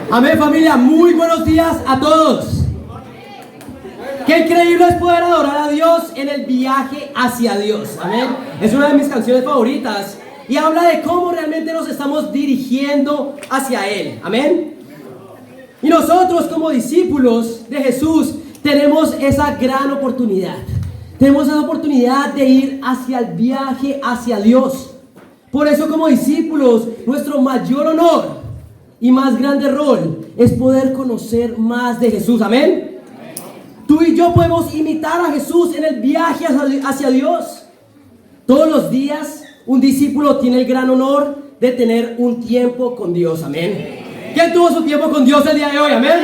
Amén, familia, muy buenos días a todos. Qué increíble es poder adorar a Dios en el viaje hacia Dios. Amén. Es una de mis canciones favoritas y habla de cómo realmente nos estamos dirigiendo hacia Él. Amén. Y nosotros como discípulos de Jesús tenemos esa gran oportunidad. Tenemos esa oportunidad de ir hacia el viaje hacia Dios. Por eso como discípulos, nuestro mayor honor y más grande rol es poder conocer más de Jesús. Amén. Tú y yo podemos imitar a Jesús en el viaje hacia Dios. Todos los días un discípulo tiene el gran honor de tener un tiempo con Dios. Amén. ¿Quién tuvo su tiempo con Dios el día de hoy? Amén.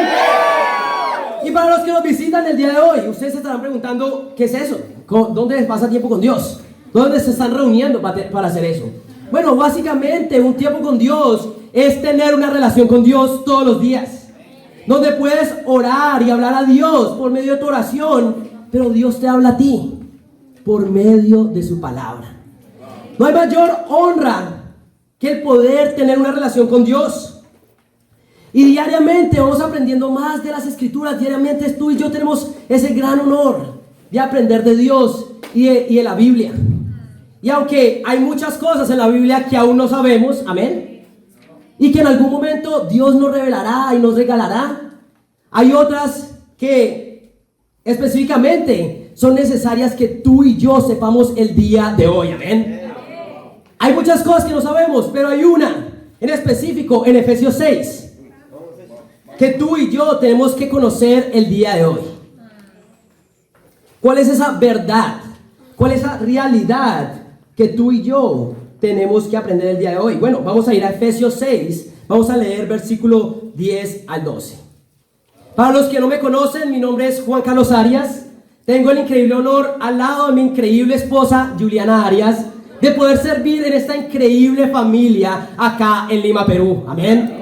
Y para los que nos visitan el día de hoy, ustedes se estarán preguntando, ¿qué es eso? ¿Dónde pasa tiempo con Dios? ¿Dónde se están reuniendo para hacer eso? Bueno, básicamente un tiempo con Dios es tener una relación con Dios todos los días, donde puedes orar y hablar a Dios por medio de tu oración, pero Dios te habla a ti por medio de su palabra. No hay mayor honra que el poder tener una relación con Dios. Y diariamente vamos aprendiendo más de las Escrituras. Diariamente tú y yo tenemos ese gran honor de aprender de Dios y de la Biblia. Y aunque hay muchas cosas en la Biblia que aún no sabemos, amén, y que en algún momento Dios nos revelará y nos regalará, hay otras que específicamente son necesarias que tú y yo sepamos el día de hoy, amén. Hay muchas cosas que no sabemos, pero hay una en específico en Efesios 6 que tú y yo tenemos que conocer el día de hoy. ¿Cuál es esa verdad? ¿Cuál es esa realidad que tú y yo tenemos que aprender el día de hoy? Bueno, vamos a ir a Efesios 6, vamos a leer versículo 10 al 12. Para los que no me conocen, mi nombre es Juan Carlos Arias. Tengo el increíble honor al lado de mi increíble esposa Juliana Arias de poder servir en esta increíble familia acá en Lima, Perú. Amén.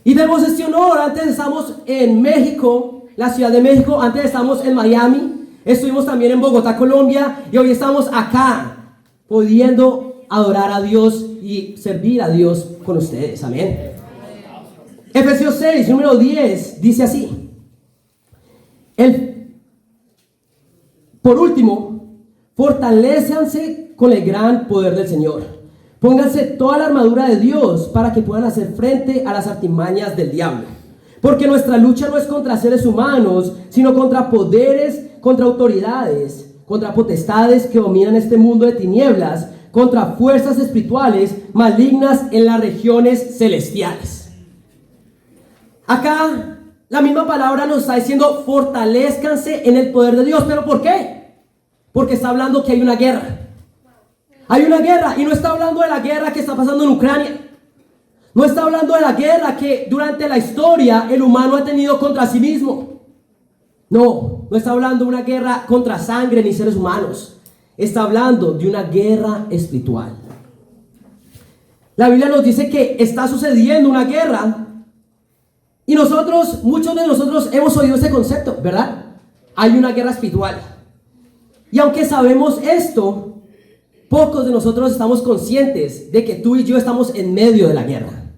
Y tenemos este honor. Antes estamos en México, la Ciudad de México. Antes estamos en Miami. Estuvimos también en Bogotá, Colombia. Y hoy estamos acá, pudiendo adorar a Dios y servir a Dios con ustedes. Amén. Efesios 6, número 10, dice así. Por último, fortalézanse con el gran poder del Señor. Pónganse toda la armadura de Dios para que puedan hacer frente a las artimañas del diablo. Porque nuestra lucha no es contra seres humanos, sino contra poderes, contra autoridades, contra potestades que dominan este mundo de tinieblas, contra fuerzas espirituales malignas en las regiones celestiales. Acá la misma palabra nos está diciendo fortalezcanse en el poder de Dios. ¿Pero por qué? Porque está hablando que hay una guerra. Hay una guerra, y no está hablando de la guerra que está pasando en Ucrania. No está hablando de la guerra que durante la historia el humano ha tenido contra sí mismo. No está hablando de una guerra contra sangre ni seres humanos. Está hablando de una guerra espiritual. La Biblia nos dice que está sucediendo una guerra. Y muchos de nosotros hemos oído ese concepto, ¿verdad? Hay una guerra espiritual. Y aunque sabemos esto, pocos de nosotros estamos conscientes de que tú y yo estamos en medio de la guerra.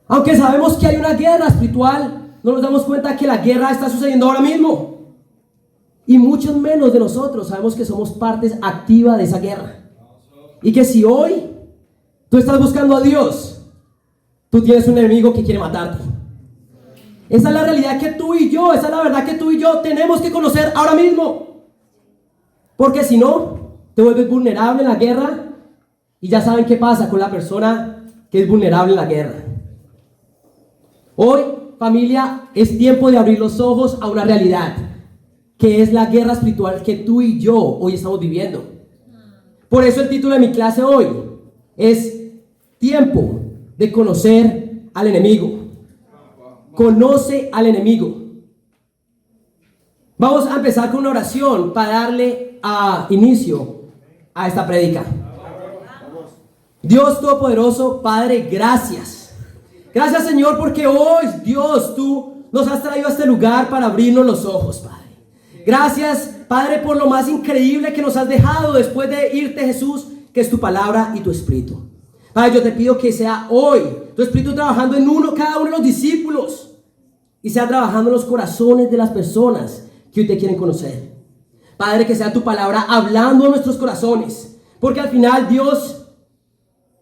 Aunque sabemos que hay una guerra espiritual, no nos damos cuenta que la guerra está sucediendo ahora mismo. Y muchos menos de nosotros sabemos que somos partes activas de esa guerra. Y que si hoy tú estás buscando a Dios, tú tienes un enemigo que quiere matarte. Esa es la realidad que tú y yo, esa es la verdad que tú y yo tenemos que conocer ahora mismo. Porque si no, te vuelves vulnerable en la guerra. Y ya saben qué pasa con la persona que es vulnerable en la guerra. Hoy, familia, es tiempo de abrir los ojos a una realidad, que es la guerra espiritual que tú y yo hoy estamos viviendo. Por eso el título de mi clase hoy es tiempo de conocer al enemigo. Conoce al enemigo. Vamos a empezar con una oración para darle inicio a esta prédica. Dios Todopoderoso, Padre, gracias. Gracias, Señor, porque hoy, Dios, tú nos has traído a este lugar para abrirnos los ojos, Padre. Gracias, Padre, por lo más increíble que nos has dejado después de irte, Jesús, que es tu palabra y tu espíritu. Padre, yo te pido que sea hoy tu Espíritu trabajando en cada uno de los discípulos y sea trabajando en los corazones de las personas que hoy te quieren conocer. Padre, que sea tu palabra hablando a nuestros corazones, porque al final, Dios,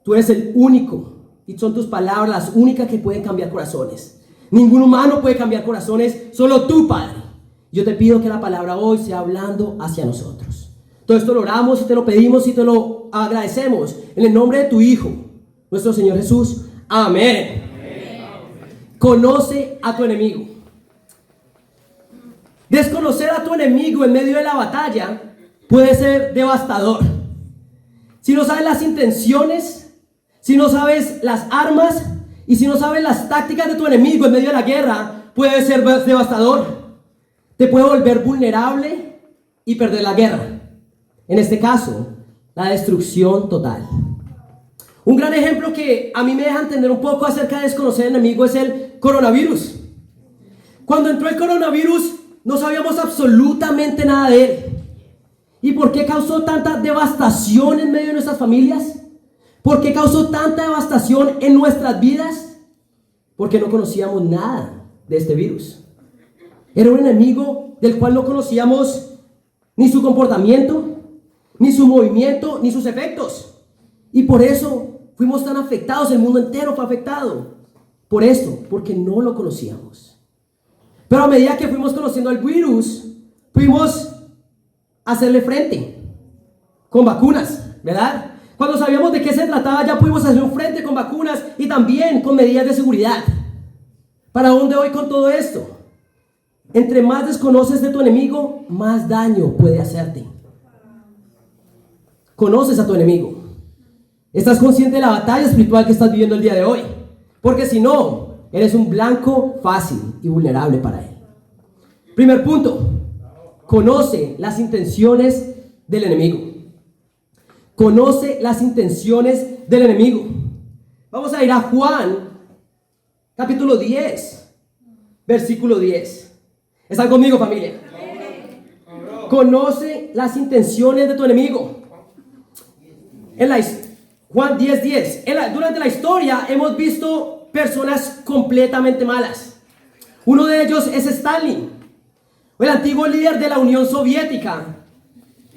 tú eres el único y son tus palabras las únicas que pueden cambiar corazones. Ningún humano puede cambiar corazones, solo tú, Padre. Yo te pido que la palabra hoy sea hablando hacia nosotros. Todo esto lo oramos y te lo pedimos y te lo agradecemos en el nombre de tu Hijo, nuestro Señor Jesús. Amén. Conoce a tu enemigo. Desconocer a tu enemigo en medio de la batalla puede ser devastador. Si no sabes las intenciones, si no sabes las armas y si no sabes las tácticas de tu enemigo en medio de la guerra, puede ser devastador. Te puede volver vulnerable y perder la guerra. En este caso, la destrucción total. Un gran ejemplo que a mí me deja entender un poco acerca de desconocer al enemigo es el coronavirus. Cuando entró el coronavirus, no sabíamos absolutamente nada de él. ¿Y por qué causó tanta devastación en medio de nuestras familias? ¿Por qué causó tanta devastación en nuestras vidas? Porque no conocíamos nada de este virus. Era un enemigo del cual no conocíamos ni su comportamiento, ni su movimiento, ni sus efectos. Y por eso fuimos tan afectados, el mundo entero fue afectado. Por esto, porque no lo conocíamos. Pero a medida que fuimos conociendo al virus, fuimos a hacerle frente con vacunas, ¿verdad? Cuando sabíamos de qué se trataba, ya pudimos hacer un frente con vacunas y también con medidas de seguridad. ¿Para dónde voy con todo esto? Entre más desconoces de tu enemigo, más daño puede hacerte. Conoces a tu enemigo. Estás consciente de la batalla espiritual que estás viviendo el día de hoy. Porque si no, eres un blanco fácil y vulnerable para él. Primer punto. Conoce las intenciones del enemigo. Conoce las intenciones del enemigo. Vamos a ir a Juan, capítulo 10, versículo 10. ¿Están conmigo, familia? Conoce las intenciones de tu enemigo. Juan 10:10. Durante la historia hemos visto personas completamente malas. Uno de ellos es Stalin, el antiguo líder de la Unión Soviética,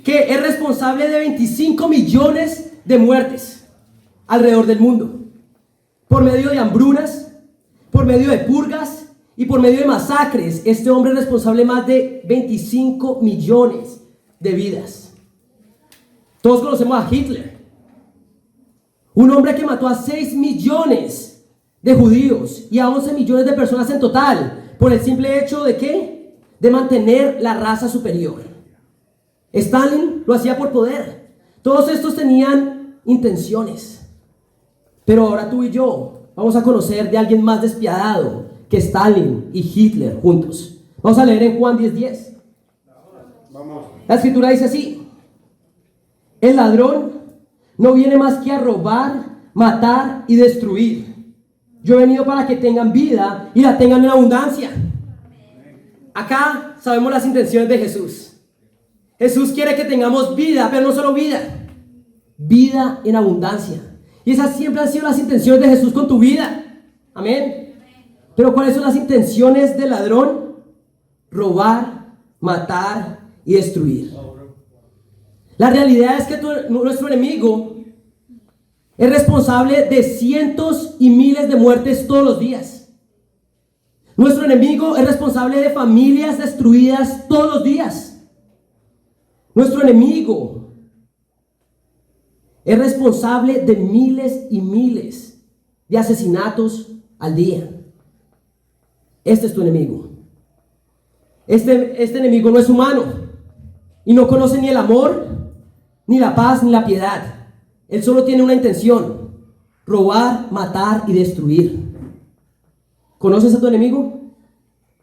que es responsable de 25 millones de muertes alrededor del mundo, por medio de hambrunas, por medio de purgas y por medio de masacres. Este hombre es responsable de más de 25 millones de vidas. Todos conocemos a Hitler, un hombre que mató a 6 millones de judíos y a 11 millones de personas en total, por el simple hecho de ¿qué? De mantener la raza superior. Stalin lo hacía por poder. Todos estos tenían intenciones. Pero ahora tú y yo vamos a conocer de alguien más despiadado que Stalin y Hitler juntos. Vamos a leer en Juan 10:10. La escritura dice así: el ladrón no viene más que a robar, matar y destruir. Yo he venido para que tengan vida y la tengan en abundancia. Acá sabemos las intenciones de Jesús. Jesús quiere que tengamos vida, pero no solo vida, vida en abundancia. Y esas siempre han sido las intenciones de Jesús con tu vida. Amén. Pero ¿cuáles son las intenciones del ladrón? Robar, matar y destruir. La realidad es que nuestro enemigo es responsable de cientos y miles de muertes todos los días. Nuestro enemigo es responsable de familias destruidas todos los días. Nuestro enemigo es responsable de miles y miles de asesinatos al día. Este es tu enemigo. Este enemigo no es humano y no conoce ni el amor, ni la paz, ni la piedad. Él solo tiene una intención: robar, matar y destruir. ¿Conoces a tu enemigo?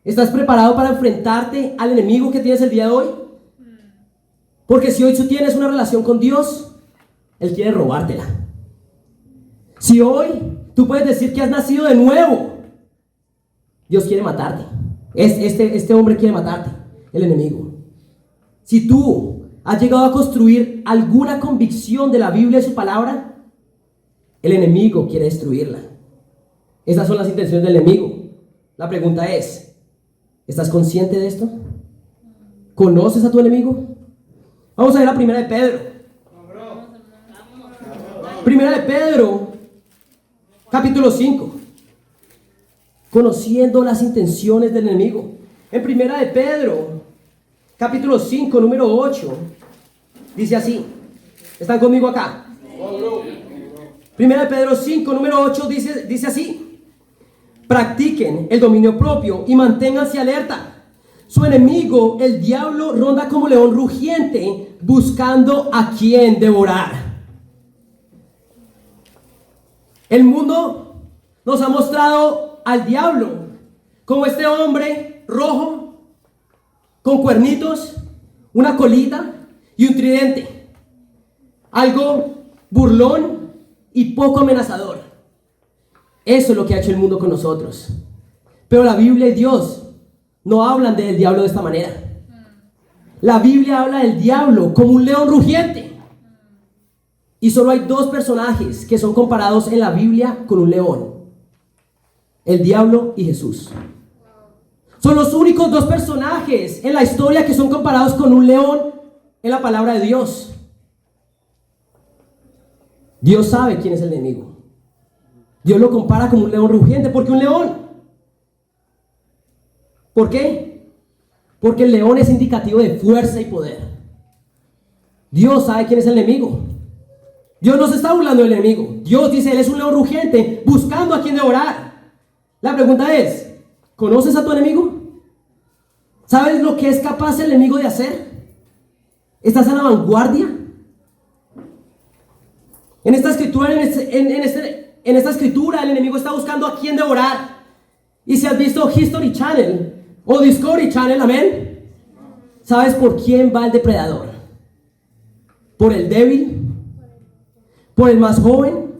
¿Estás preparado para enfrentarte al enemigo que tienes el día de hoy? Porque si hoy tú tienes una relación con Dios, Él quiere robártela. Si hoy tú puedes decir que has nacido de nuevo, Dios quiere matarte. Este hombre quiere matarte, el enemigo. Si tú has llegado a construir alguna convicción de la Biblia y su palabra, El enemigo quiere destruirla. Esas son las intenciones del enemigo. La pregunta es, ¿estás consciente de esto? ¿Conoces a tu enemigo? Vamos a ver la primera de Pedro. Primera de Pedro, capítulo 5. Conociendo las intenciones del enemigo. En primera de Pedro, capítulo 5, número 8, dice así. ¿Están conmigo acá? Primera de Pedro 5, número 8, dice así. Practiquen el dominio propio y manténganse alerta. Su enemigo, el diablo, ronda como león rugiente, buscando a quien devorar. El mundo nos ha mostrado al diablo como este hombre rojo, con cuernitos, una colita y un tridente. Algo burlón y poco amenazador. Eso es lo que ha hecho el mundo con nosotros. Pero la Biblia y Dios no hablan del diablo de esta manera. La Biblia habla del diablo como un león rugiente. Y solo hay dos personajes que son comparados en la Biblia con un león: el diablo y Jesús. Son los únicos dos personajes en la historia que son comparados con un león en la palabra de Dios. Dios sabe quién es el enemigo. Dios lo compara como un león rugiente. ¿Por qué un león? ¿Por qué? Porque el león es indicativo de fuerza y poder. Dios sabe quién es el enemigo. Dios no se está burlando del enemigo. Dios dice, él es un león rugiente buscando a quien devorar. La pregunta es, ¿conoces a tu enemigo? ¿Sabes lo que es capaz el enemigo de hacer? ¿Estás a la vanguardia? En esta escritura, en esta escritura, el enemigo está buscando a quien devorar. Y si has visto History Channel o Discovery Channel, amén, ¿sabes por quién va el depredador? ¿Por el débil? ¿Por el más joven?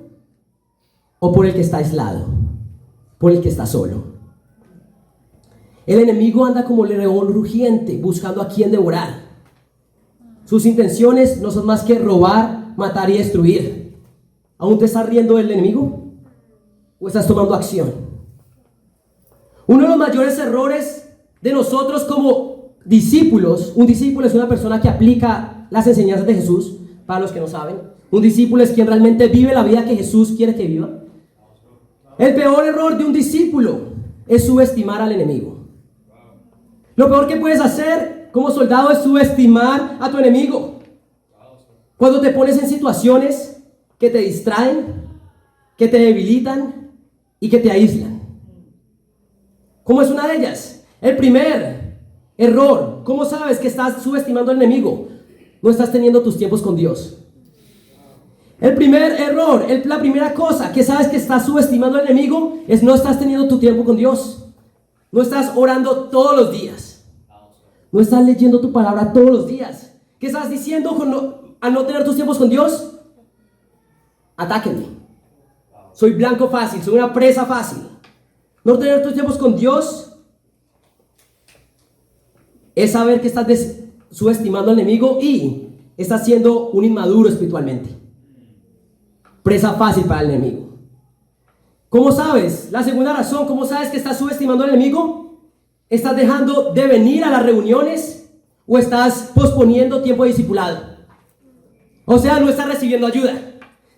¿O por el que está aislado? ¿Por el que está solo? El enemigo anda como león rugiente buscando a quien devorar. Sus intenciones no son más que robar, matar y destruir. ¿Aún te estás riendo del enemigo? ¿O estás tomando acción? Uno de los mayores errores de nosotros como discípulos, un discípulo es una persona que aplica las enseñanzas de Jesús, para los que no saben. Un discípulo es quien realmente vive la vida que Jesús quiere que viva. El peor error de un discípulo es subestimar al enemigo. Lo peor que puedes hacer como soldado es subestimar a tu enemigo. Cuando te pones en situaciones que te distraen, que te debilitan y que te aíslan. ¿Cómo es una de ellas? El primer error. ¿Cómo sabes que estás subestimando al enemigo? No estás teniendo tus tiempos con Dios. El primer error, la primera cosa que sabes que estás subestimando al enemigo es no estás teniendo tu tiempo con Dios. No estás orando todos los días. No estás leyendo tu palabra todos los días. ¿Qué estás diciendo al no tener tus tiempos con Dios? Atáquenme. Soy blanco fácil, soy una presa fácil. No tener tus tiempos con Dios es saber que estás subestimando al enemigo y estás siendo un inmaduro espiritualmente. Presa fácil para el enemigo. ¿Cómo sabes? La segunda razón, ¿cómo sabes que estás subestimando al enemigo? ¿Estás dejando de venir a las reuniones o estás posponiendo tiempo de discipulado? O sea, no estás recibiendo ayuda.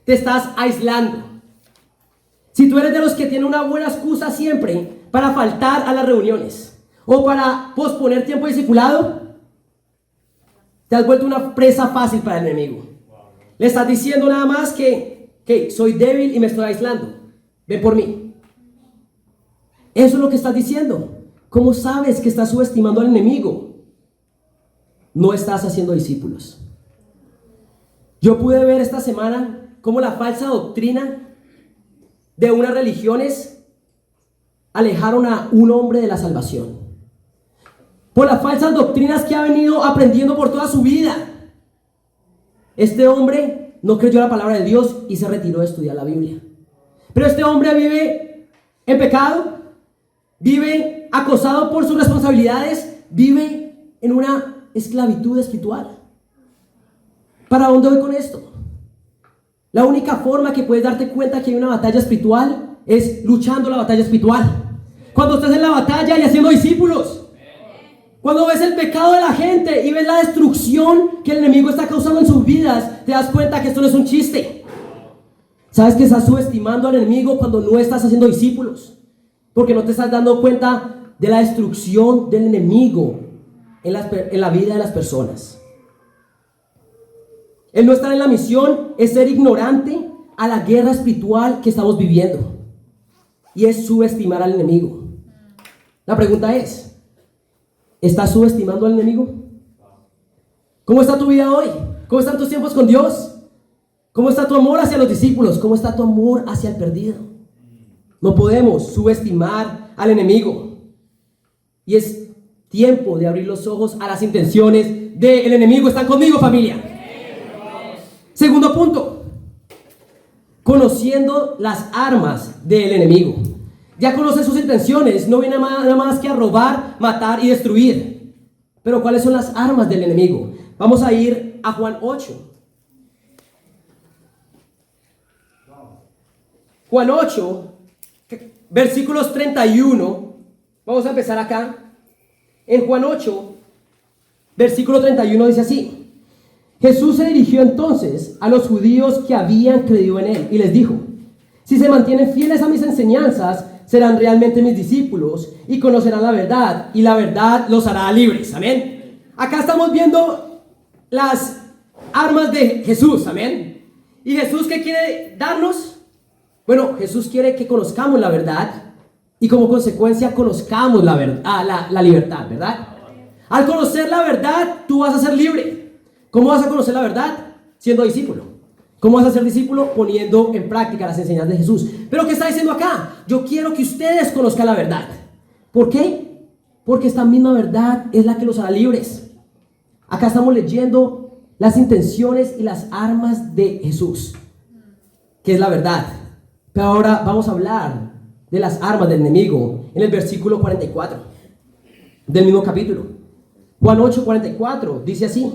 Te estás aislando. Si tú eres de los que tienen una buena excusa siempre para faltar a las reuniones o para posponer tiempo de discipulado, te has vuelto una presa fácil para el enemigo. Le estás diciendo nada más que soy débil y me estoy aislando. Ven por mí. Eso es lo que estás diciendo. ¿Cómo sabes que estás subestimando al enemigo? No estás haciendo discípulos. Yo pude ver esta semana cómo la falsa doctrina de unas religiones alejaron a un hombre de la salvación. Por las falsas doctrinas que ha venido aprendiendo por toda su vida. Este hombre no creyó la palabra de Dios y se retiró de estudiar la Biblia. Pero este hombre vive en pecado, vive acosado por sus responsabilidades, vive en una esclavitud espiritual. ¿Para dónde voy con esto? La única forma que puedes darte cuenta que hay una batalla espiritual es luchando la batalla espiritual. Cuando estás en la batalla y haciendo discípulos. Cuando ves el pecado de la gente y ves la destrucción que el enemigo está causando en sus vidas, te das cuenta que esto no es un chiste. Sabes que estás subestimando al enemigo cuando no estás haciendo discípulos, porque no te estás dando cuenta de la destrucción del enemigo en la vida de las personas. El no estar en la misión es ser ignorante a la guerra espiritual que estamos viviendo, y es subestimar al enemigo. La pregunta es, ¿estás subestimando al enemigo? ¿Cómo está tu vida hoy? ¿Cómo están tus tiempos con Dios? ¿Cómo está tu amor hacia los discípulos? ¿Cómo está tu amor hacia el perdido? No podemos subestimar al enemigo. Y es tiempo de abrir los ojos a las intenciones del enemigo. ¿Están conmigo, familia? Segundo punto. Conociendo las armas del enemigo. Ya conoces sus intenciones. No viene nada más que a robar, matar y destruir. Pero ¿cuáles son las armas del enemigo? Vamos a ir a Juan 8. Juan 8, versículos 31. Vamos a empezar acá. En Juan 8, versículo 31 dice así: Jesús se dirigió entonces a los judíos que habían creído en él y les dijo: si se mantienen fieles a mis enseñanzas, serán realmente mis discípulos y conocerán la verdad, y la verdad los hará libres. Amén. Acá estamos viendo las armas de Jesús. Amén. ¿Y Jesús qué quiere darnos? Bueno, Jesús quiere que conozcamos la verdad y como consecuencia conozcamos la libertad, ¿verdad? Al conocer la verdad, tú vas a ser libre. ¿Cómo vas a conocer la verdad? Siendo discípulo. ¿Cómo vas a ser discípulo? Poniendo en práctica las enseñanzas de Jesús. Pero ¿qué está diciendo acá? Yo quiero que ustedes conozcan la verdad. ¿Por qué? Porque esta misma verdad es la que los hará libres. Acá estamos leyendo las intenciones y las armas de Jesús, que es la verdad. Pero ahora vamos a hablar de las armas del enemigo en el versículo 44 del mismo capítulo. Juan 8:44 dice así: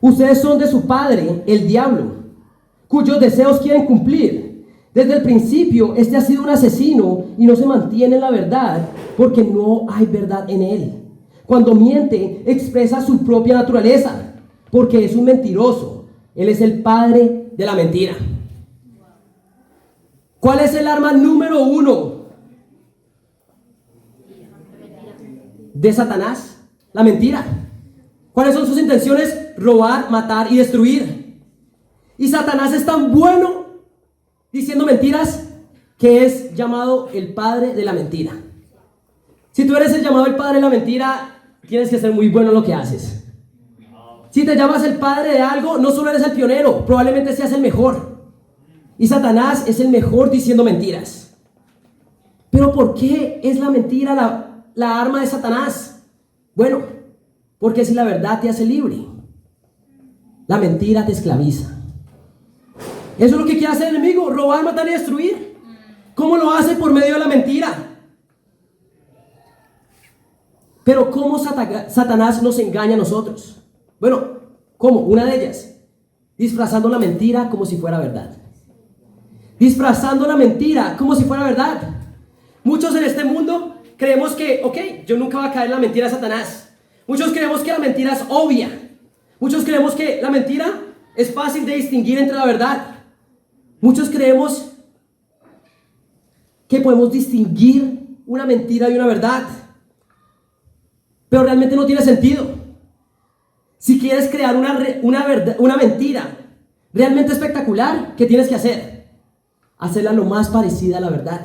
ustedes son de su padre, el diablo, cuyos deseos quieren cumplir. Desde el principio, este ha sido un asesino y no se mantiene en la verdad, porque no hay verdad en él. Cuando miente, expresa su propia naturaleza, porque es un mentiroso. Él es el padre de la mentira. ¿Cuál es el arma número 1 de Satanás? La mentira. ¿Cuáles son sus intenciones? Robar, matar y destruir. Y Satanás es tan bueno diciendo mentiras que es llamado el padre de la mentira. Si tú eres el llamado el padre de la mentira, tienes que ser muy bueno en lo que haces. Si te llamas el padre de algo, no solo eres el pionero, probablemente seas el mejor. Y Satanás es el mejor diciendo mentiras. Pero ¿por qué es la mentira la arma de Satanás? Bueno, porque si la verdad te hace libre, la mentira te esclaviza. Eso es lo que quiere hacer el enemigo: robar, matar y destruir. ¿Cómo lo hace? Por medio de la mentira. Pero ¿cómo Satanás nos engaña a nosotros? Bueno, ¿cómo? Una de ellas, disfrazando la mentira como si fuera verdad. Disfrazando la mentira como si fuera verdad. Muchos en este mundo creemos que, yo nunca voy a caer en la mentira de Satanás. Muchos creemos que la mentira es obvia. Muchos creemos que la mentira es fácil de distinguir entre la verdad. Muchos creemos que podemos distinguir una mentira de una verdad. Pero realmente no tiene sentido. Si quieres crear una mentira realmente espectacular, ¿qué tienes que hacer? Hacerla lo más parecida a la verdad.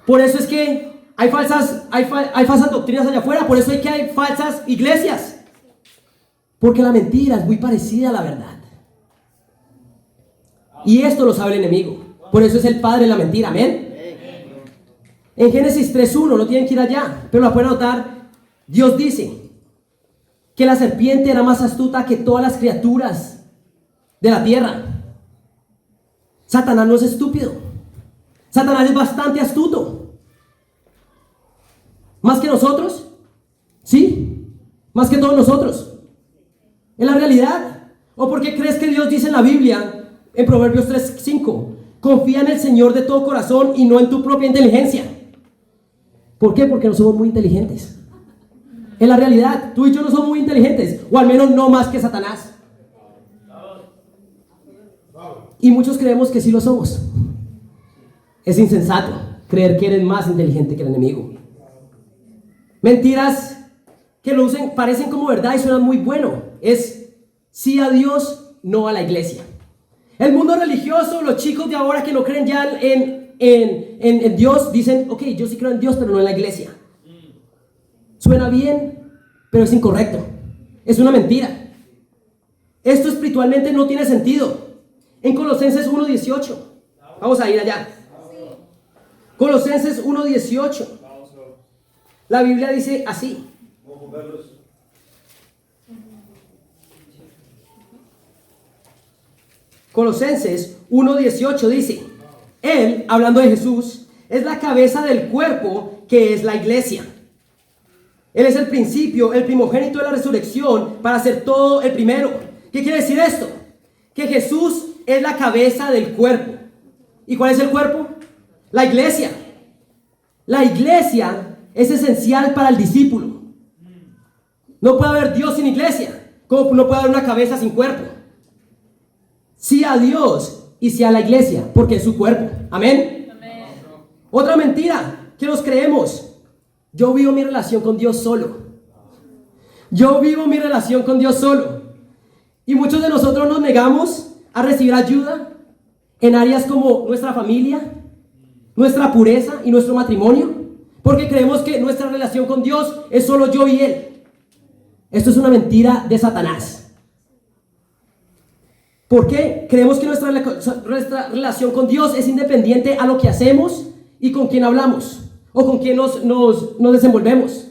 Por eso es que hay falsas doctrinas allá afuera. Por eso es que hay falsas iglesias. Porque la mentira es muy parecida a la verdad. Y esto lo sabe el enemigo. Por eso es el padre de la mentira. Amén. En Génesis 3:1, no tienen que ir allá, pero la pueden notar. Dios dice que la serpiente era más astuta que todas las criaturas de la tierra. Satanás no es estúpido. Satanás es bastante astuto. ¿Más que nosotros? Sí, más que todos nosotros. ¿Es la realidad? ¿O por qué crees que Dios dice en la Biblia en Proverbios 3:5, confía en el Señor de todo corazón y no en tu propia inteligencia. ¿Por qué? Porque no somos muy inteligentes. En la realidad, tú y yo no somos muy inteligentes, o al menos no más que Satanás. Y muchos creemos que sí lo somos. Es insensato creer que eres más inteligente que el enemigo. Mentiras que lo usen, parecen como verdad y suenan muy bueno. Es sí a Dios, no a la iglesia. El mundo religioso, los chicos de ahora que no creen ya en Dios, dicen, ok, yo sí creo en Dios, pero no en la iglesia. Suena bien, pero es incorrecto. Es una mentira. Esto espiritualmente no tiene sentido. En Colosenses 1:18, vamos a ir allá. Colosenses 1:18, la Biblia dice así. Colosenses 1:18 dice, Él, hablando de Jesús, es la cabeza del cuerpo que es la iglesia. Él es el principio, el primogénito de la resurrección para ser todo el primero. ¿Qué quiere decir esto? Que Jesús es la cabeza del cuerpo. ¿Y cuál es el cuerpo? La iglesia. La iglesia es esencial para el discípulo. No puede haber Dios sin iglesia, como no puede haber una cabeza sin cuerpo. Sí a Dios y sí a la iglesia, porque es su cuerpo. Amén. Amén. Otra mentira que nos creemos. Yo vivo mi relación con Dios solo. Yo vivo mi relación con Dios solo. Y muchos de nosotros nos negamos a recibir ayuda en áreas como nuestra familia, nuestra pureza y nuestro matrimonio, porque creemos que nuestra relación con Dios es solo yo y Él. Esto es una mentira de Satanás. ¿Por qué? Creemos que nuestra relación con Dios es independiente a lo que hacemos y con quién hablamos o con quién nos desenvolvemos.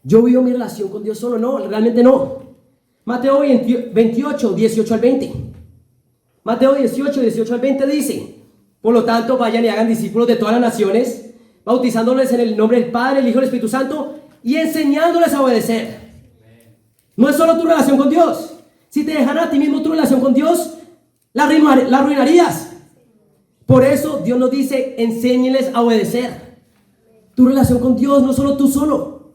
Yo vivo mi relación con Dios solo. No, realmente no. Mateo 28, 18 al 20. Mateo 18, 18 al 20 dice, por lo tanto, vayan y hagan discípulos de todas las naciones, bautizándoles en el nombre del Padre, el Hijo y el Espíritu Santo, y enseñándoles a obedecer. No es solo tu relación con Dios. Si te dejaran a ti mismo tu relación con Dios, la arruinarías. Por eso Dios nos dice, enséñeles a obedecer. Tu relación con Dios, no solo tú solo.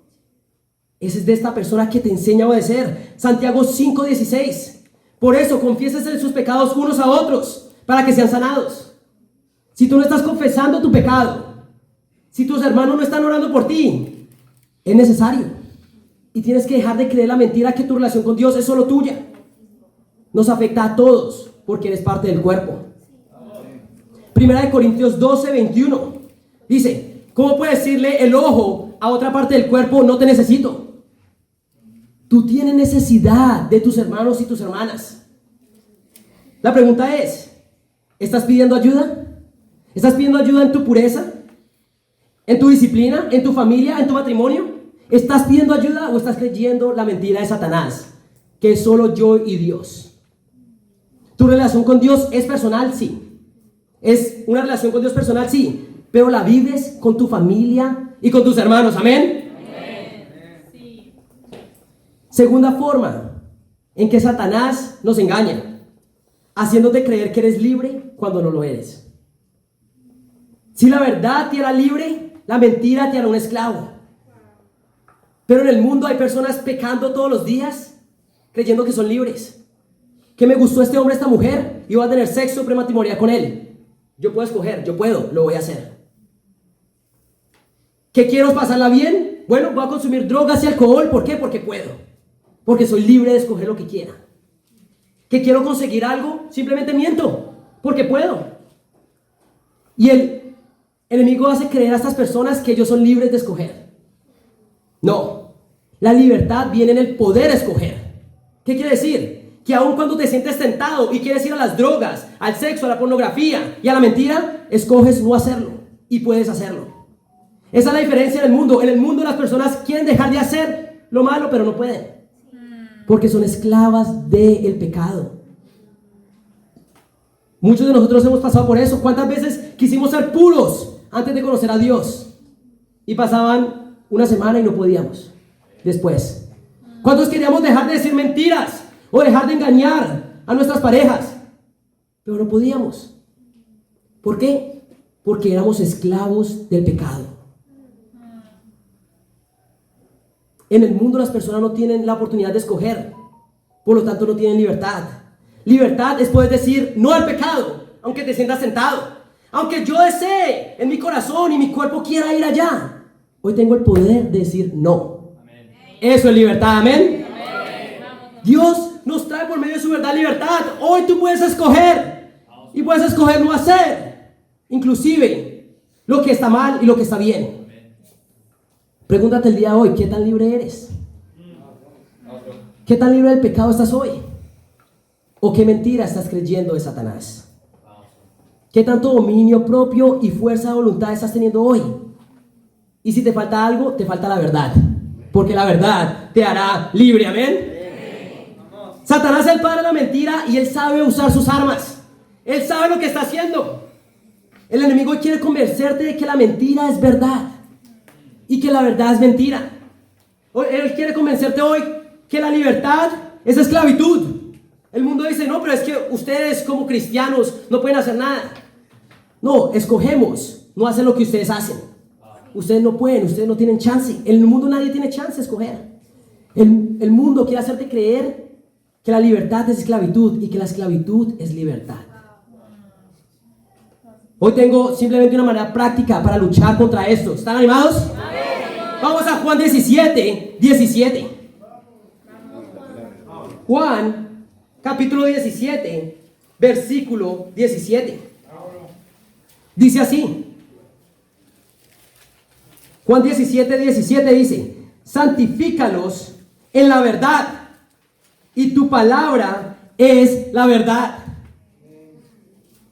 Ese es de esta persona que te enseña a obedecer. Santiago 5:16. Por eso, confiésense sus pecados unos a otros, para que sean sanados. Si tú no estás confesando tu pecado, si tus hermanos no están orando por ti, es necesario. Y tienes que dejar de creer la mentira que tu relación con Dios es solo tuya. Nos afecta a todos, porque eres parte del cuerpo. Primera de Corintios 12:21. Dice, ¿cómo puede decirle el ojo a otra parte del cuerpo, no te necesito? Tú tienes necesidad de tus hermanos y tus hermanas. La pregunta es, ¿estás pidiendo ayuda? ¿Estás pidiendo ayuda en tu pureza? ¿En tu disciplina? ¿En tu familia? ¿En tu matrimonio? ¿Estás pidiendo ayuda o estás creyendo la mentira de Satanás? Que es solo yo y Dios. ¿Tu relación con Dios es personal? Sí. ¿Es una relación con Dios personal? Sí. Pero la vives con tu familia y con tus hermanos. ¿Amén? Sí. Segunda forma en que Satanás nos engaña, haciéndote creer que eres libre cuando no lo eres. Si la verdad te hará libre, la mentira te hará un esclavo. Pero en el mundo hay personas pecando todos los días, creyendo que son libres. Que me gustó este hombre, esta mujer, y voy a tener sexo prematrimonial con él. Yo puedo escoger, yo puedo, lo voy a hacer. ¿Que quiero pasarla bien? Bueno, voy a consumir drogas y alcohol. ¿Por qué? Porque puedo. Porque soy libre de escoger lo que quiera. ¿Que quiero conseguir algo? Simplemente miento, porque puedo. Y el enemigo hace creer a estas personas que ellos son libres de escoger. No, la libertad viene en el poder escoger. ¿Qué quiere decir? Que aun cuando te sientes tentado y quieres ir a las drogas, al sexo, a la pornografía y a la mentira, escoges no hacerlo y puedes hacerlo. Esa es la diferencia en el mundo. En el mundo las personas quieren dejar de hacer lo malo, pero no pueden, porque son esclavas del pecado. Muchos de nosotros hemos pasado por eso. ¿Cuántas veces quisimos ser puros antes de conocer a Dios? Y pasaban una semana y no podíamos después. ¿Cuántos queríamos dejar de decir mentiras o dejar de engañar a nuestras parejas? pero no podíamos. ¿Por qué? Porque éramos esclavos del pecado. En el mundo las personas no tienen la oportunidad de escoger, por lo tanto no tienen libertad. Libertad es poder decir no al pecado, aunque te sientas tentado, aunque yo desee en mi corazón y mi cuerpo quiera ir allá. Hoy tengo el poder de decir no. Amén. Eso es libertad, amén. Dios nos trae por medio de su verdad libertad. Hoy tú puedes escoger y puedes escoger no hacer, inclusive lo que está mal y lo que está bien. Pregúntate el día de hoy, ¿qué tan libre eres? ¿Qué tan libre del pecado estás hoy? ¿O qué mentira estás creyendo de Satanás? ¿Qué tanto dominio propio y fuerza de voluntad estás teniendo hoy? Y si te falta algo, te falta la verdad, porque la verdad te hará libre, amén. Satanás es el padre de la mentira y él sabe usar sus armas. Él sabe lo que está haciendo. El enemigo quiere convencerte de que la mentira es verdad y que la verdad es mentira. Él quiere convencerte hoy que la libertad es esclavitud. El mundo dice, no, pero es que ustedes como cristianos no pueden hacer nada. No, escogemos no hacer lo que ustedes hacen. Ustedes no pueden, ustedes no tienen chance. En el mundo nadie tiene chance de escoger. El mundo quiere hacerte creer que la libertad es esclavitud y que la esclavitud es libertad. Hoy tengo simplemente una manera práctica para luchar contra esto. ¿Están animados? Vamos a Juan 17. Juan, capítulo 17, versículo 17. Dice así. Juan 17 dice: santifícalos en la verdad, y tu palabra es la verdad.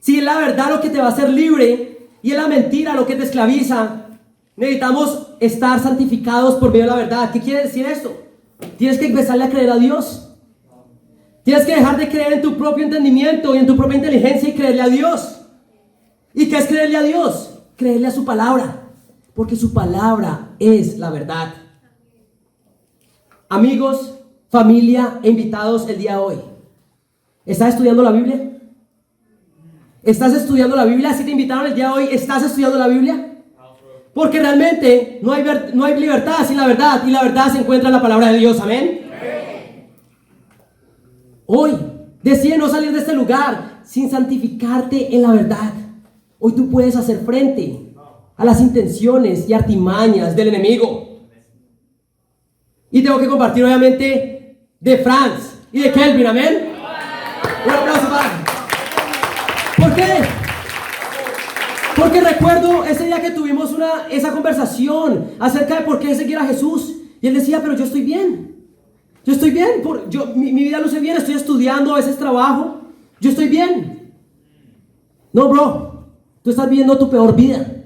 Si es la verdad lo que te va a hacer libre y es la mentira lo que te esclaviza, necesitamos estar santificados por medio de la verdad. ¿Qué quiere decir esto? Tienes que empezarle a creer a Dios. Tienes que dejar de creer en tu propio entendimiento y en tu propia inteligencia y creerle a Dios. ¿Y qué es creerle a Dios? Creerle a su palabra, porque su palabra es la verdad. Amigos, familia e invitados el día de hoy, ¿estás estudiando la Biblia? ¿Estás estudiando la Biblia? Si te invitaron el día de hoy, ¿estás estudiando la Biblia? Porque realmente no hay libertad sin la verdad, y la verdad se encuentra en la palabra de Dios, amén. Hoy decide no salir de este lugar sin santificarte en la verdad. Hoy tú puedes hacer frente a las intenciones y artimañas del enemigo. Y tengo que compartir obviamente de Franz y de Kelvin, amén. Un aplauso para. ¿Por qué? Porque recuerdo ese día que tuvimos esa conversación acerca de por qué seguir a Jesús. Y él decía, pero yo estoy bien. Yo estoy bien. Mi vida luce bien. Estoy estudiando, a veces trabajo. Yo estoy bien. No, bro. Tú estás viviendo tu peor vida.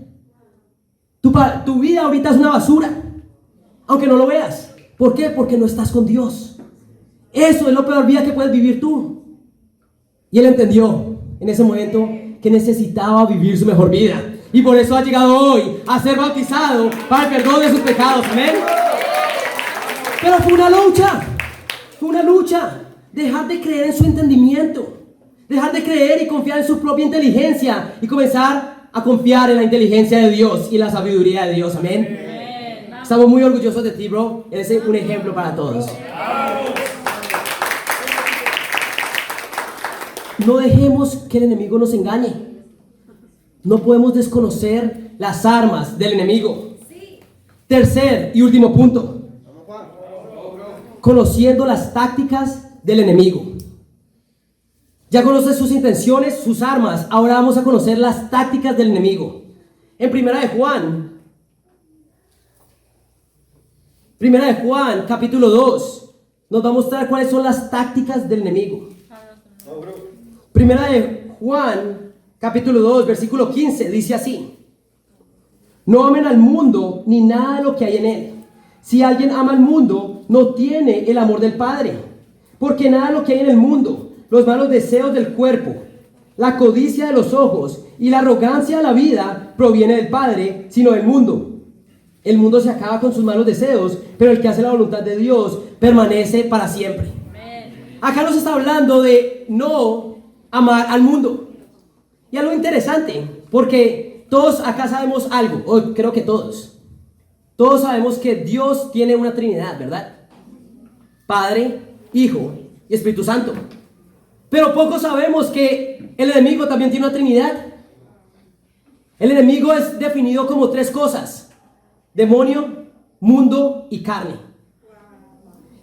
Tu vida ahorita es una basura. Aunque no lo veas. ¿Por qué? Porque no estás con Dios. Eso es la peor vida que puedes vivir tú. Y él entendió en ese momento que necesitaba vivir su mejor vida. Y por eso ha llegado hoy a ser bautizado para el perdón de sus pecados. Amén. Pero fue una lucha. Fue una lucha. Dejar de creer en su entendimiento. Dejar de creer y confiar en su propia inteligencia. Y comenzar a confiar en la inteligencia de Dios y la sabiduría de Dios. Amén. Estamos muy orgullosos de ti, bro. Eres un ejemplo para todos. No dejemos que el enemigo nos engañe. No podemos desconocer las armas del enemigo. Tercer y último punto. Conociendo las tácticas del enemigo. Ya conoces sus intenciones, sus armas. Ahora vamos a conocer las tácticas del enemigo. En Primera de Juan, capítulo 2, nos va a mostrar cuáles son las tácticas del enemigo. Primera de Juan, capítulo 2, versículo 15, dice así: no amen al mundo ni nada de lo que hay en él. Si alguien ama al mundo, no tiene el amor del Padre. Porque nada de lo que hay en el mundo, los malos deseos del cuerpo, la codicia de los ojos y la arrogancia de la vida, proviene del Padre, sino del mundo. El mundo se acaba con sus malos deseos, pero el que hace la voluntad de Dios permanece para siempre. Acá nos está hablando de no amar al mundo. Y algo interesante, porque todos acá sabemos algo, o creo que todos. Todos sabemos que Dios tiene una Trinidad, ¿verdad? Padre, Hijo y Espíritu Santo. Pero pocos sabemos que el enemigo también tiene una Trinidad. El enemigo es definido como tres cosas: demonio, mundo y carne.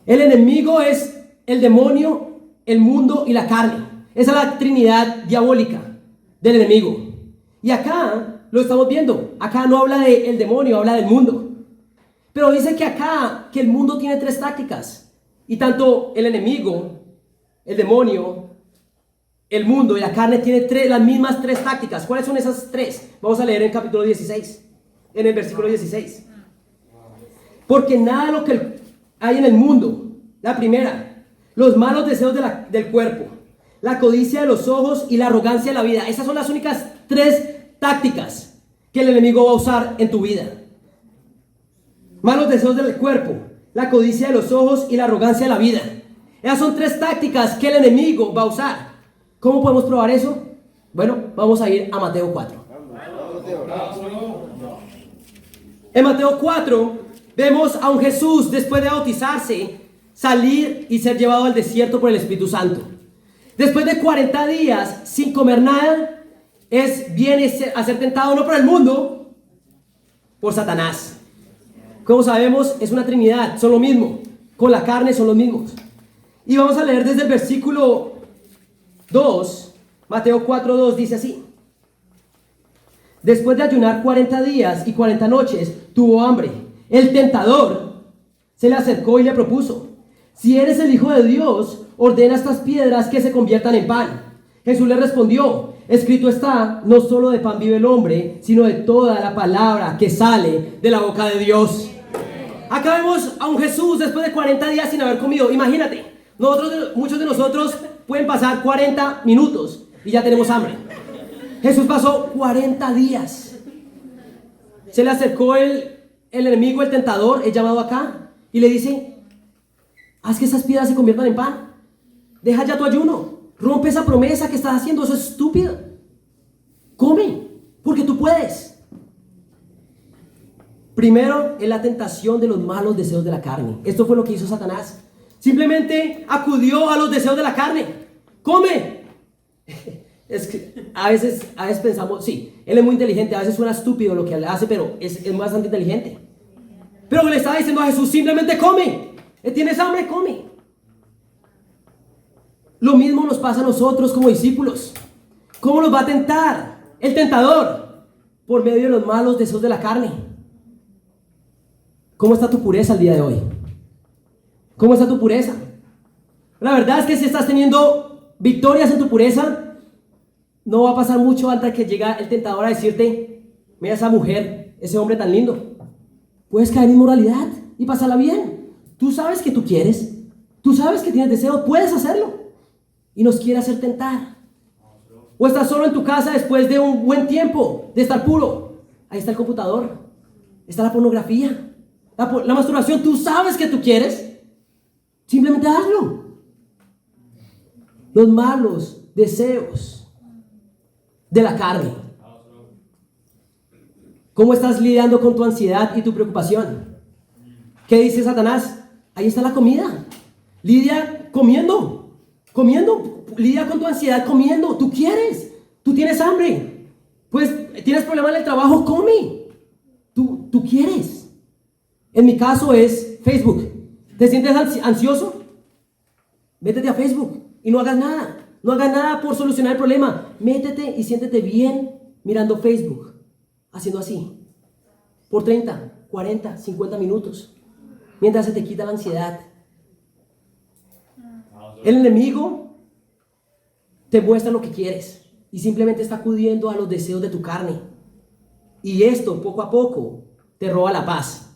El enemigo es el demonio, el mundo y la carne. Esa es la Trinidad diabólica del enemigo. Y acá lo estamos viendo. Acá no habla del demonio, habla del mundo. Pero dice que acá, que el mundo tiene tres tácticas. Y tanto el enemigo, el demonio, el mundo y la carne tienen las mismas tres tácticas. ¿Cuáles son esas tres? Vamos a leer en el capítulo 16, en el versículo 16. Porque nada de lo que hay en el mundo, la primera, los malos deseos del cuerpo, la codicia de los ojos y la arrogancia de la vida. Esas son las únicas tres tácticas que el enemigo va a usar en tu vida. Malos deseos del cuerpo, la codicia de los ojos y la arrogancia de la vida. Esas son tres tácticas que el enemigo va a usar. ¿Cómo podemos probar eso? Bueno, vamos a ir a Mateo 4. En Mateo 4 vemos a un Jesús, después de bautizarse, salir y ser llevado al desierto por el Espíritu Santo. Después de 40 días sin comer nada, viene a ser tentado no por el mundo, por Satanás. Como sabemos, es una trinidad, son lo mismo. Con la carne son los mismos. Y vamos a leer desde el versículo 2, Mateo 4:2 dice así: después de ayunar 40 días y 40 noches, tuvo hambre. El tentador se le acercó y le propuso: si eres el Hijo de Dios, ordena a estas piedras que se conviertan en pan. Jesús le respondió: escrito está, no solo de pan vive el hombre, sino de toda la palabra que sale de la boca de Dios. Acá vemos a un Jesús después de 40 días sin haber comido. Imagínate, muchos de nosotros pueden pasar 40 minutos y ya tenemos hambre. Jesús pasó 40 días. Se le acercó el enemigo, el tentador, es llamado acá, y le dice: haz que esas piedras se conviertan en pan. Deja ya tu ayuno. Rompe esa promesa que estás haciendo. Eso es estúpido. Come, porque tú puedes. Primero es la tentación de los malos deseos de la carne. Esto fue lo que hizo Satanás. Simplemente acudió a los deseos de la carne. ¡Come! Es que a veces pensamos, sí, él es muy inteligente. A veces suena estúpido lo que él hace, pero es bastante inteligente. Pero le estaba diciendo a Jesús: simplemente come. ¿Tienes hambre? Come. Lo mismo nos pasa a nosotros como discípulos. ¿Cómo nos va a tentar el tentador? Por medio de los malos deseos de la carne. ¿Cómo está tu pureza el día de hoy? ¿Cómo está tu pureza? La verdad es que si estás teniendo victorias en tu pureza, no va a pasar mucho antes de que llegue el tentador a decirte: mira esa mujer, ese hombre tan lindo. Puedes caer en inmoralidad y pasarla bien. Tú sabes que tú quieres, tú sabes que tienes deseo, puedes hacerlo. Y nos quiere hacer tentar. O estás solo en tu casa después de un buen tiempo de estar puro. Ahí está el computador, está la pornografía, la masturbación. Tú sabes que tú quieres, simplemente hazlo. Los malos deseos de la carne. ¿Cómo estás lidiando con tu ansiedad y tu preocupación? ¿Qué dice Satanás? Ahí está la comida. Lidia comiendo. Lidia con tu ansiedad comiendo. Tú quieres, tú tienes hambre, pues tienes problemas en el trabajo, come. Tú quieres. En mi caso es Facebook. ¿Te sientes ansioso? Métete a Facebook y no hagas nada. No hagas nada por solucionar el problema. Métete y siéntete bien mirando Facebook, haciendo así por 30, 40, 50 minutos, mientras se te quita la ansiedad. El enemigo te muestra lo que quieres y simplemente está acudiendo a los deseos de tu carne. Y esto, poco a poco, te roba la paz.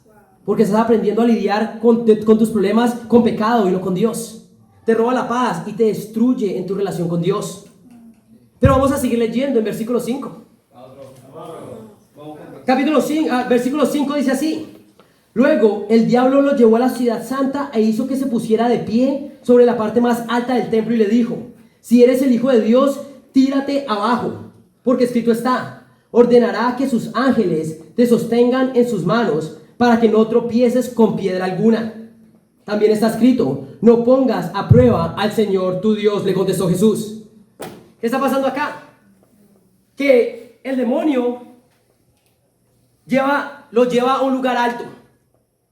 Porque estás aprendiendo a lidiar con tus problemas con pecado y no con Dios. Te roba la paz y te destruye en tu relación con Dios. Pero vamos a seguir leyendo en versículo 5. Capítulo 5, versículo 5 dice así: luego el diablo lo llevó a la ciudad santa e hizo que se pusiera de pie sobre la parte más alta del templo y le dijo: Si eres el Hijo de Dios, tírate abajo, porque escrito está, ordenará que sus ángeles te sostengan en sus manos para que no tropieces con piedra alguna. También está escrito, no pongas a prueba al Señor tu Dios, le contestó Jesús. ¿Qué está pasando acá? Que el demonio lo lleva a un lugar alto,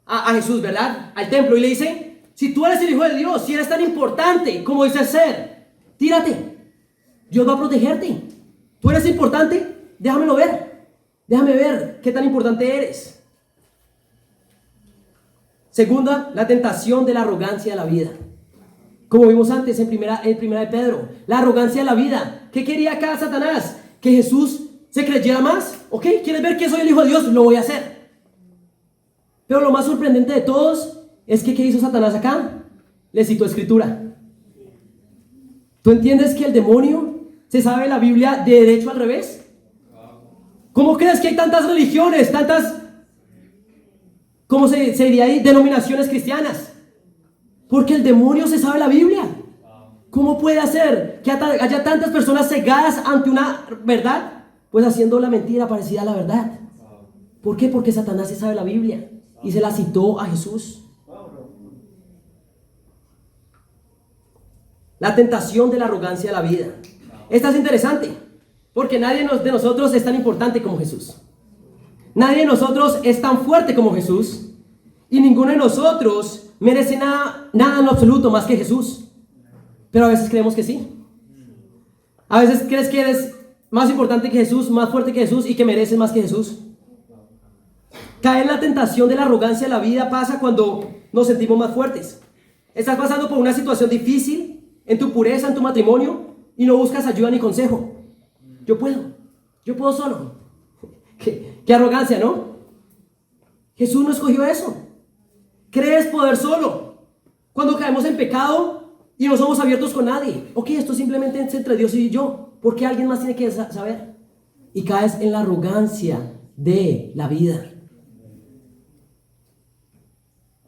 a Jesús, ¿verdad? Al templo, y le dice, si tú eres el Hijo de Dios, si eres tan importante como dices ser, tírate, Dios va a protegerte. Tú eres importante, déjame ver qué tan importante eres. Segunda, la tentación de la arrogancia de la vida. Como vimos antes en primera de Pedro, la arrogancia de la vida. ¿Qué quería acá Satanás? Que Jesús se creyera más. ¿Ok? ¿Quieres ver que soy el Hijo de Dios? Lo voy a hacer. Pero lo más sorprendente de todos es que ¿qué hizo Satanás acá? Le citó escritura. ¿Tú entiendes que el demonio se sabe la Biblia de derecho al revés? ¿Cómo crees que hay tantas religiones, ¿cómo se diría ahí? Denominaciones cristianas? Porque el demonio se sabe la Biblia. ¿Cómo puede hacer que haya tantas personas cegadas ante una verdad? Pues haciendo la mentira parecida a la verdad. ¿Por qué? Porque Satanás se sabe la Biblia y se la citó a Jesús. La tentación de la arrogancia de la vida. Esta es interesante, porque nadie de nosotros es tan importante como Jesús. Nadie de nosotros es tan fuerte como Jesús. Y ninguno de nosotros merece nada en lo absoluto más que Jesús. Pero a veces creemos que sí. A veces crees que eres más importante que Jesús, más fuerte que Jesús y que mereces más que Jesús. Caer en la tentación de la arrogancia de la vida pasa cuando nos sentimos más fuertes. Estás pasando por una situación difícil en tu pureza, en tu matrimonio, y no buscas ayuda ni consejo. Yo puedo solo. Qué arrogancia, ¿no? Jesús no escogió eso. Crees poder solo. Cuando caemos en pecado y no somos abiertos con nadie. Ok, esto simplemente es entre Dios y yo. ¿Por qué alguien más tiene que saber? Y caes en la arrogancia de la vida.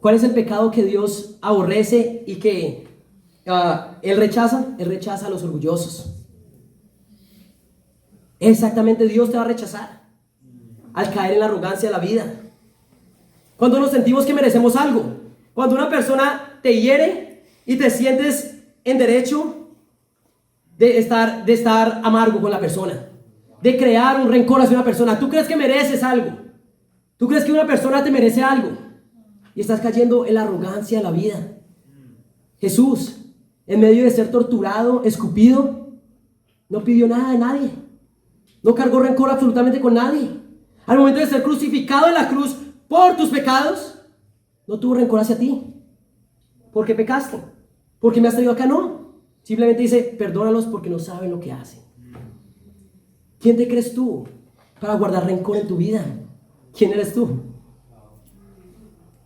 ¿Cuál es el pecado que Dios aborrece y que Él rechaza? Él rechaza a los orgullosos. Exactamente, Dios te va a rechazar al caer en la arrogancia de la vida. Cuando nos sentimos que merecemos algo, cuando una persona te hiere y te sientes en derecho de estar amargo con la persona, de crear un rencor hacia una persona. Tú crees que mereces algo, tú crees que una persona te merece algo y estás cayendo en la arrogancia de la vida. Jesús, en medio de ser torturado, escupido, no pidió nada de nadie, no cargó rencor absolutamente con nadie. Al momento de ser crucificado en la cruz por tus pecados, no tuvo rencor hacia ti. ¿Por qué pecaste? ¿Por qué me has traído acá? No. Simplemente dice, perdónalos porque no saben lo que hacen. ¿Quién te crees tú para guardar rencor en tu vida? ¿Quién eres tú?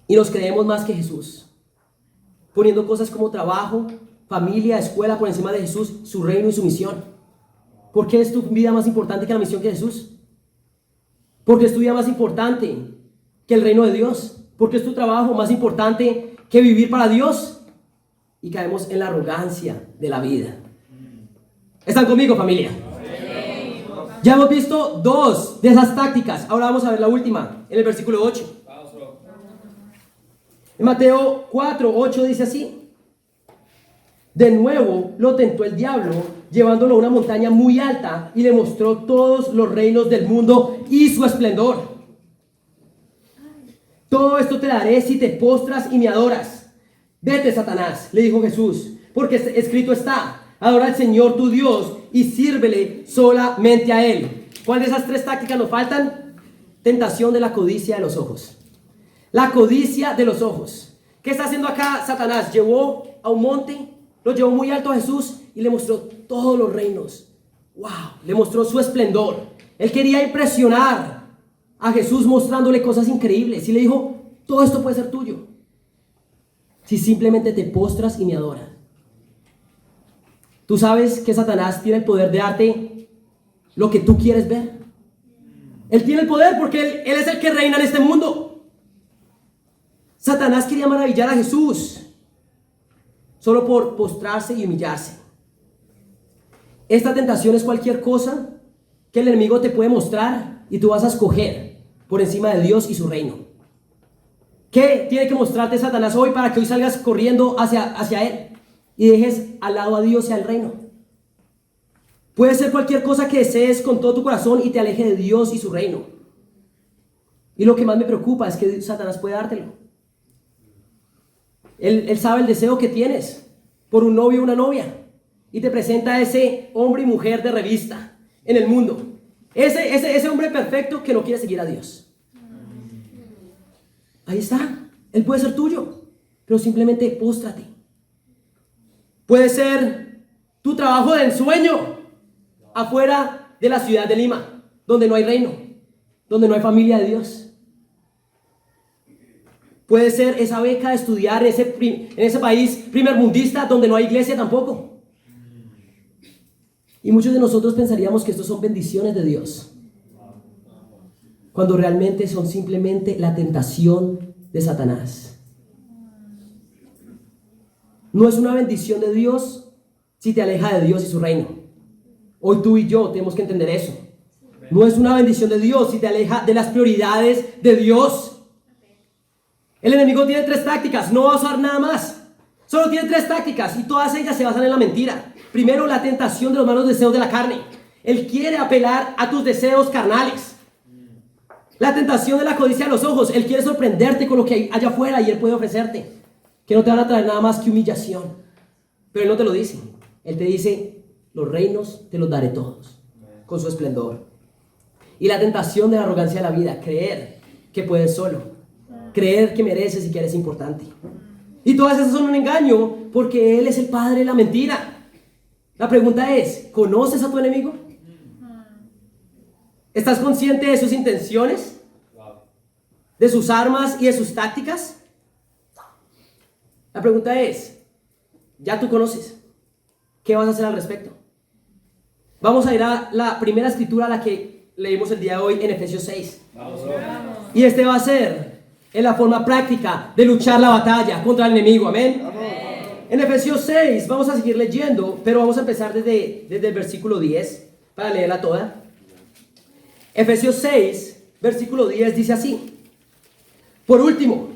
Y nos creemos más que Jesús, poniendo cosas como trabajo, familia, escuela por encima de Jesús, su reino y su misión. ¿Por qué es tu vida más importante que la misión que Jesús? Porque es tu vida más importante que el reino de Dios. Porque es tu trabajo más importante que vivir para Dios. Y caemos en la arrogancia de la vida. ¿Están conmigo, familia? Ya hemos visto dos de esas tácticas. Ahora vamos a ver la última, en el versículo 8. En Mateo 4:8 dice así: de nuevo lo tentó el diablo, llevándolo a una montaña muy alta, y le mostró todos los reinos del mundo y su esplendor. Todo esto te daré si te postras y me adoras. Vete, Satanás, le dijo Jesús, porque escrito está: adora al Señor tu Dios y sírvele solamente a Él. ¿Cuál de esas tres tácticas nos faltan? Tentación de la codicia de los ojos. La codicia de los ojos. ¿Qué está haciendo acá Satanás? Llevó a un monte, lo llevó muy alto a Jesús y le mostró todos los reinos. ¡Wow! Le mostró su esplendor. Él quería impresionar a Jesús mostrándole cosas increíbles. Y le dijo, todo esto puede ser tuyo si simplemente te postras y me adoras. ¿Tú sabes que Satanás tiene el poder de darte lo que tú quieres ver? Él tiene el poder porque él es el que reina en este mundo. Satanás quería maravillar a Jesús solo por postrarse y humillarse. Esta tentación es cualquier cosa que el enemigo te puede mostrar y tú vas a escoger por encima de Dios y su reino. ¿Qué tiene que mostrarte Satanás hoy para que hoy salgas corriendo hacia él y dejes al lado a Dios y al reino? Puede ser cualquier cosa que desees con todo tu corazón y te aleje de Dios y su reino. Y lo que más me preocupa es que Satanás puede dártelo. Él sabe el deseo que tienes por un novio o una novia y te presenta a ese hombre y mujer de revista en el mundo. Ese hombre perfecto que no quiere seguir a Dios. Ahí está. Él puede ser tuyo, pero simplemente póstrate. Puede ser tu trabajo de ensueño afuera de la ciudad de Lima, donde no hay reino, donde no hay familia de Dios. Puede ser esa beca de estudiar en ese país primermundista donde no hay iglesia tampoco. Y muchos de nosotros pensaríamos que estos son bendiciones de Dios, cuando realmente son simplemente la tentación de Satanás. No es una bendición de Dios si te aleja de Dios y su reino. Hoy tú y yo tenemos que entender eso. No es una bendición de Dios si te aleja de las prioridades de Dios. El enemigo tiene 3 tácticas, no va a usar nada más. Solo tiene 3 tácticas y todas ellas se basan en la mentira. Primero, la tentación de los malos deseos de la carne. Él quiere apelar a tus deseos carnales. La tentación de la codicia de los ojos. Él quiere sorprenderte con lo que hay allá afuera y Él puede ofrecerte, que no te van a traer nada más que humillación. Pero Él no te lo dice. Él te dice, los reinos te los daré todos, con su esplendor. Y la tentación de la arrogancia de la vida. Creer que puedes solo. Creer que mereces y que eres importante. Y todas esas son un engaño, porque Él es el padre de la mentira. La pregunta es, ¿conoces a tu enemigo? ¿Estás consciente de sus intenciones? ¿De sus armas y de sus tácticas? La pregunta es, ¿ya tú conoces? ¿Qué vas a hacer al respecto? Vamos a ir a la primera escritura a la que leímos el día de hoy en Efesios 6. Y este va a ser en la forma práctica de luchar la batalla contra el enemigo. Amén. En Efesios 6 vamos a seguir leyendo, pero vamos a empezar desde el versículo 10 para leerla toda. Efesios 6, versículo 10 dice así: por último,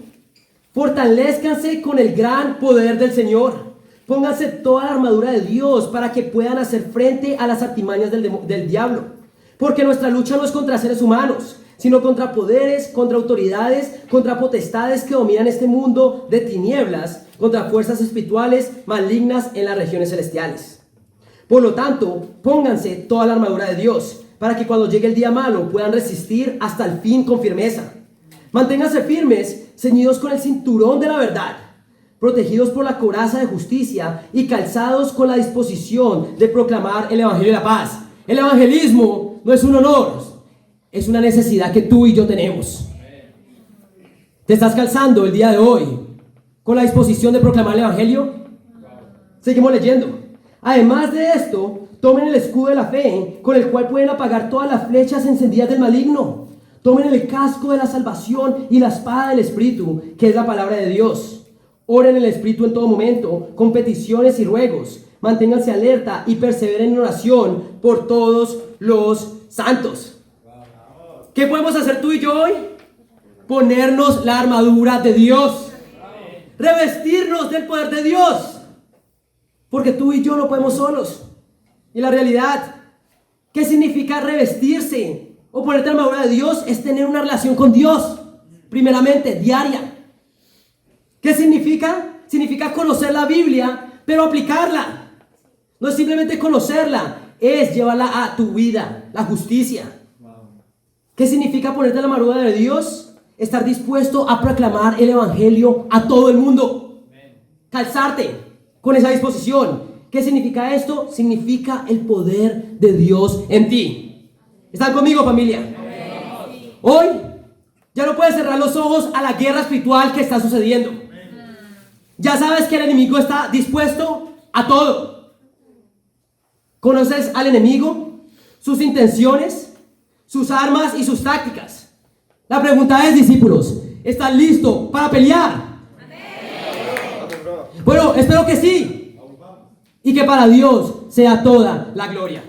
fortalézcanse con el gran poder del Señor. Pónganse toda la armadura de Dios para que puedan hacer frente a las artimañas del diablo. Porque nuestra lucha no es contra seres humanos, sino contra poderes, contra autoridades, contra potestades que dominan este mundo de tinieblas, contra fuerzas espirituales malignas en las regiones celestiales. Por lo tanto, pónganse toda la armadura de Dios, para que cuando llegue el día malo puedan resistir hasta el fin con firmeza. Manténganse firmes, ceñidos con el cinturón de la verdad, protegidos por la coraza de justicia y calzados con la disposición de proclamar el evangelio de la paz. El evangelismo no es un honor, es una necesidad que tú y yo tenemos. ¿Te estás calzando el día de hoy con la disposición de proclamar el evangelio? Seguimos leyendo. Además de esto, tomen el escudo de la fe, con el cual pueden apagar todas las flechas encendidas del maligno. Tomen el casco de la salvación y la espada del Espíritu, que es la palabra de Dios. Oren en el Espíritu en todo momento, con peticiones y ruegos. Manténganse alerta y perseveren en oración por todos los santos. ¿Qué podemos hacer tú y yo hoy? Ponernos la armadura de Dios. Revestirnos del poder de Dios. Porque tú y yo no podemos solos. Y la realidad, ¿qué significa revestirse o ponerte la armadura de Dios? Es tener una relación con Dios, primeramente, diaria. ¿Qué significa? Significa conocer la Biblia, pero aplicarla. No es simplemente conocerla, es llevarla a tu vida, la justicia. ¿Qué significa ponerte la armadura de Dios? Estar dispuesto a proclamar el evangelio a todo el mundo. Calzarte con esa disposición. ¿Qué significa esto? Significa el poder de Dios en ti. ¿Están conmigo, familia? Hoy ya no puedes cerrar los ojos a la guerra espiritual que está sucediendo. Ya sabes que el enemigo está dispuesto a todo. ¿Conoces al enemigo? Sus intenciones, sus armas y sus tácticas. La pregunta es, discípulos, ¿están listos para pelear? Bueno, espero que sí. y que para Dios sea toda la gloria.